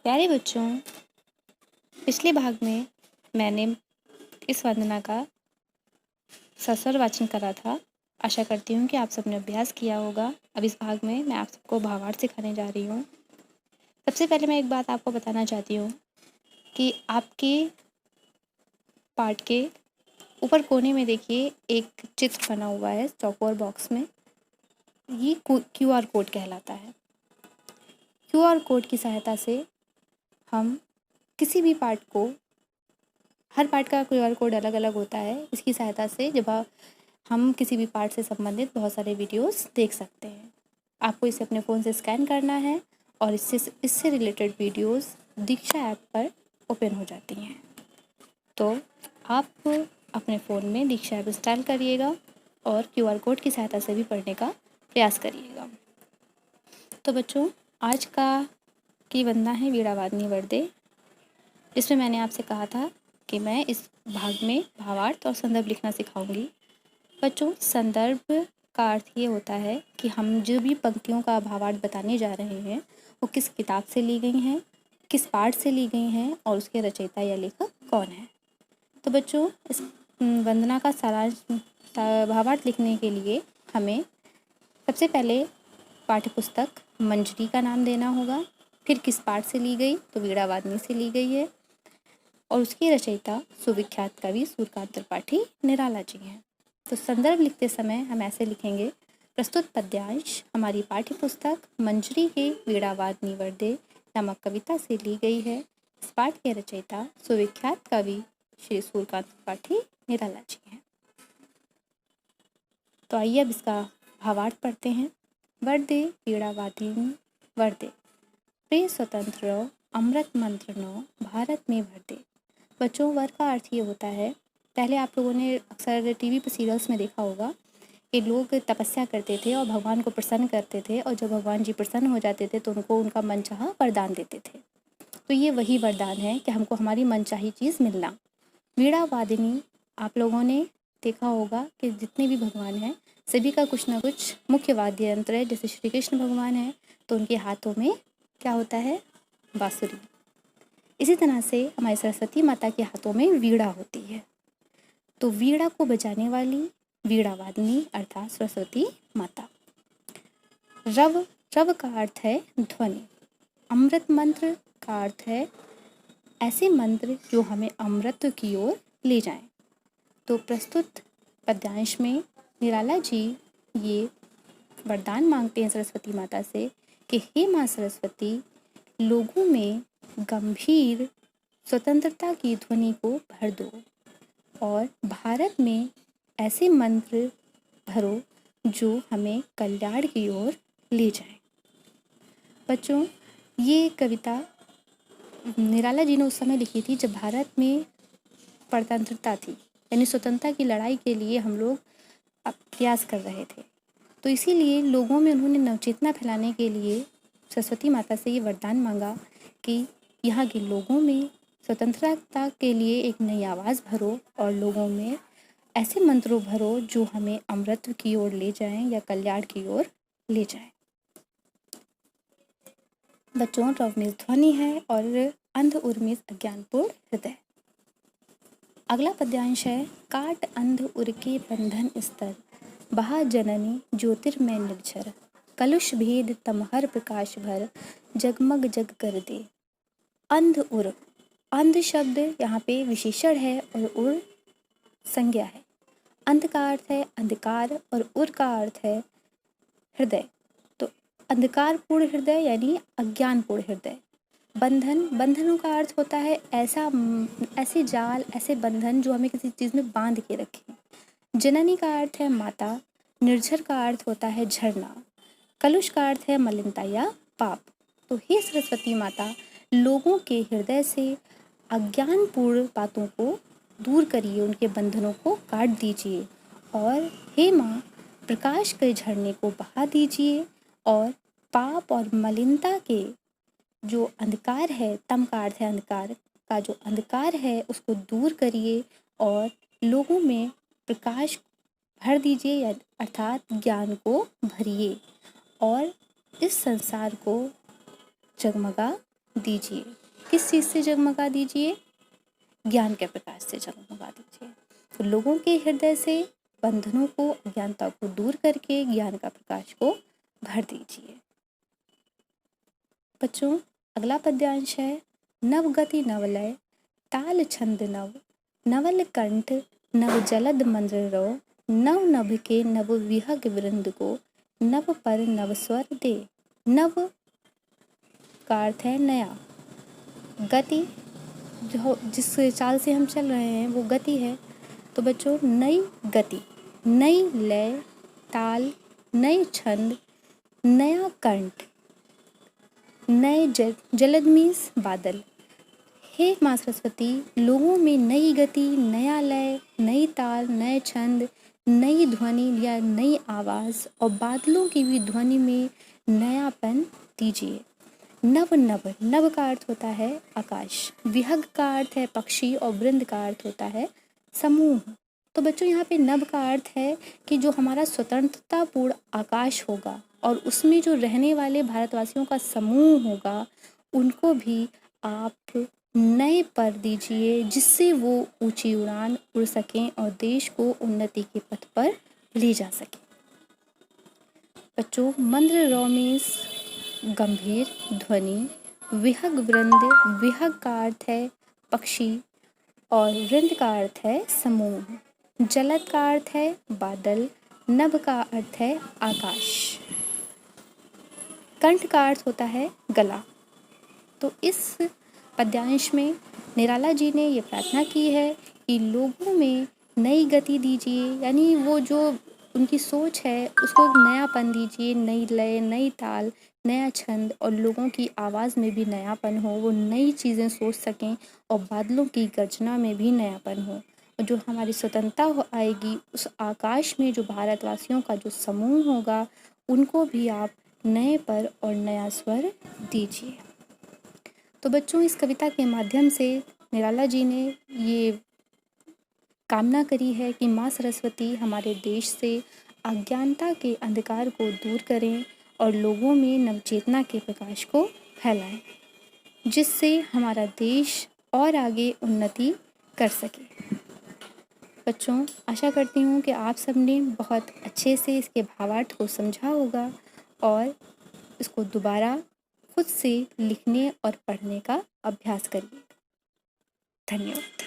प्यारे बच्चों, पिछले भाग में मैंने इस वंदना का सस्वर वाचन करा था। आशा करती हूँ कि आप सबने अभ्यास किया होगा। अब इस भाग में मैं आप सबको भावार्थ सिखाने जा रही हूँ। सबसे पहले मैं एक बात आपको बताना चाहती हूँ कि आपके पाठ के ऊपर कोने में देखिए एक चित्र बना हुआ है चौकोर बॉक्स में। ये QR कोड कहलाता है। QR कोड की सहायता से हम किसी भी पाठ को, हर पाठ का QR कोड अलग अलग होता है। इसकी सहायता से जब हम किसी भी पाठ से संबंधित बहुत सारे वीडियोस देख सकते हैं। आपको इसे अपने फ़ोन से स्कैन करना है और इससे रिलेटेड वीडियोस दीक्षा ऐप पर ओपन हो जाती हैं। तो आप अपने फ़ोन में दीक्षा ऐप इंस्टॉल करिएगा और QR कोड की सहायता से भी पढ़ने का प्रयास करिएगा। तो बच्चों, आज की वंदना है वीणावादिनी वर्दे, जिसमें मैंने आपसे कहा था कि मैं इस भाग में भावार्थ और संदर्भ लिखना सिखाऊंगी। बच्चों, संदर्भ का अर्थ ये होता है कि हम जो भी पंक्तियों का भावार्थ बताने जा रहे हैं वो किस किताब से ली गई हैं, किस पाठ से ली गई हैं और उसके रचयिता या लेखक कौन है। तो बच्चों, इस वंदना का सारांश भावार्थ लिखने के लिए हमें सबसे पहले पाठ्यपुस्तक मंजरी का नाम देना होगा, फिर किस पाठ से ली गई तो वीणावादिनी से ली गई है और उसकी रचयिता सुविख्यात कवि सूर्यकांत त्रिपाठी निराला जी हैं। तो संदर्भ लिखते समय हम ऐसे लिखेंगे, प्रस्तुत पद्यांश हमारी पाठ्यपुस्तक मंजरी के वीणावादिनी वर्दे नामक कविता से ली गई है। इस पाठ के रचयिता सुविख्यात कवि श्री सूर्यकांत त्रिपाठी निराला जी हैं। तो आइए अब इसका भावार्थ पढ़ते हैं। वर्दे वीणावादिनी वर्दे, प्रिय स्वतंत्र रहो, अमृत मंत्र नो, भारत में भर दे। बच्चों, वर का अर्थ ये होता है, पहले आप लोगों ने अक्सर टीवी पर सीरियल्स में देखा होगा कि लोग तपस्या करते थे और भगवान को प्रसन्न करते थे और जब भगवान जी प्रसन्न हो जाते थे तो उनको उनका मनचाहा वरदान देते थे। तो ये वही वरदान है कि हमको हमारी मनचाही चीज़ मिलना। वीणावादिनी, आप लोगों ने देखा होगा कि जितने भी भगवान हैं सभी का कुछ ना कुछ मुख्य वाद्य यंत्र है। जैसे श्री कृष्ण भगवान हैं तो उनके हाथों में क्या होता है, बांसुरी। इसी तरह से हमारी सरस्वती माता के हाथों में वीणा होती है। तो वीणा को बजाने वाली वीणावादिनी अर्थात सरस्वती माता। रव, रव का अर्थ है ध्वनि। अमृत मंत्र का अर्थ है ऐसे मंत्र जो हमें अमृत की ओर ले जाएं। तो प्रस्तुत पद्यांश में निराला जी ये वरदान मांगते हैं सरस्वती माता से कि हे माँ सरस्वती, लोगों में गंभीर स्वतंत्रता की ध्वनि को भर दो और भारत में ऐसे मंत्र भरो जो हमें कल्याण की ओर ले जाएं। बच्चों, ये कविता निराला जी ने उस समय लिखी थी जब भारत में परतंत्रता थी, यानी स्वतंत्रता की लड़ाई के लिए हम लोग प्रयास कर रहे थे। तो इसीलिए लोगों में उन्होंने नवचेतना फैलाने के लिए सरस्वती माता से ये वरदान मांगा कि यहाँ के लोगों में स्वतंत्रता के लिए एक नई आवाज़ भरो और लोगों में ऐसे मंत्रों भरो जो हमें अमृत की ओर ले जाएं या कल्याण की ओर ले जाएं। बच्चों, रव में ध्वनि है और अंध उर में अज्ञानपूर्ण हृदय। अगला पद्यांश है, काट अंध उर के बंधन स्तर, बहा जननी ज्योतिर्मय निर्झर, कलुष भेद तमहर प्रकाश भर, जगमग जग कर दे। अंध उर, अंध शब्द यहाँ पे विशेषण है और उर संज्ञा है। अंध का अर्थ है अंधकार और उर का अर्थ है हृदय। तो अंधकारपूर्ण हृदय यानी अज्ञानपूर्ण हृदय। बंधन, बंधनों का अर्थ होता है ऐसे जाल, ऐसे बंधन जो हमें किसी चीज़ में बांध के रखें। जननी का अर्थ है माता। निर्झर का अर्थ होता है झरना। कलुष का अर्थ है मलिनता या पाप। तो हे सरस्वती माता, लोगों के हृदय से अज्ञानपूर्ण बातों को दूर करिए, उनके बंधनों को काट दीजिए और हे माँ, प्रकाश के झरने को बहा दीजिए और पाप और मलिनता के जो अंधकार है, तम का अर्थ है अंधकार का जो अंधकार है उसको दूर करिए और लोगों में प्रकाश भर दीजिए अर्थात ज्ञान को भरिए और इस संसार को जगमगा दीजिए। किस चीज़ से जगमगा दीजिए? ज्ञान के प्रकाश से जगमगा दीजिए। तो लोगों के हृदय से बंधनों को, अज्ञानता को दूर करके ज्ञान का प्रकाश को भर दीजिए। बच्चों, अगला पद्यांश है, नव गति नवलय ताल छंद नव, नवल कंठ नव जलद मंद्र रो, नव नभ के नव विहग वृंद को, नव पर नव स्वर दे। नव का अर्थ है नया, गति जो जिस चाल से हम चल रहे हैं वो गति है। तो बच्चों, नई गति, नई लय, ताल, नई छंद, नया कंठ, नए जलद मीन्स बादल। हे माँ सरस्वती, लोगों में नई गति, नया लय, नई ताल, नए छंद, नई ध्वनि या नई आवाज़ और बादलों की भी ध्वनि में नयापन दीजिए। नव नभ, नभ का अर्थ होता है आकाश, विहग का अर्थ है पक्षी और वृंद का अर्थ होता है समूह। तो बच्चों, यहाँ पे नभ का अर्थ है कि जो हमारा स्वतंत्रतापूर्ण आकाश होगा और उसमें जो रहने वाले भारतवासियों का समूह होगा, उनको भी आप नए पर दीजिए, जिससे वो ऊंची उड़ान उड़ सकें और देश को उन्नति के पथ पर ले जा सकें। बच्चों, मंद्र रौ मीन्स गंभीर ध्वनि, विहग वृंद, विहग का अर्थ है पक्षी और वृंद का अर्थ है समूह, जलद का अर्थ है बादल, नभ का अर्थ है आकाश, कंठ का अर्थ होता है गला। तो इस पद्यांश में निराला जी ने ये प्रार्थना की है कि लोगों में नई गति दीजिए, यानी वो जो उनकी सोच है उसको नयापन दीजिए, नई लय, नई ताल, नया छंद और लोगों की आवाज़ में भी नयापन हो, वो नई चीज़ें सोच सकें और बादलों की गर्जना में भी नयापन हो। और जो हमारी स्वतंत्रता आएगी, उस आकाश में जो भारतवासियों का जो समूह होगा, उनको भी आप नए पर और नया स्वर दीजिए। तो बच्चों, इस कविता के माध्यम से निराला जी ने ये कामना करी है कि माँ सरस्वती हमारे देश से अज्ञानता के अंधकार को दूर करें और लोगों में नवचेतना के प्रकाश को फैलाएं, जिससे हमारा देश और आगे उन्नति कर सके। बच्चों, आशा करती हूँ कि आप सबने बहुत अच्छे से इसके भावार्थ को समझा होगा और इसको दोबारा खुद से लिखने और पढ़ने का अभ्यास करिए। धन्यवाद।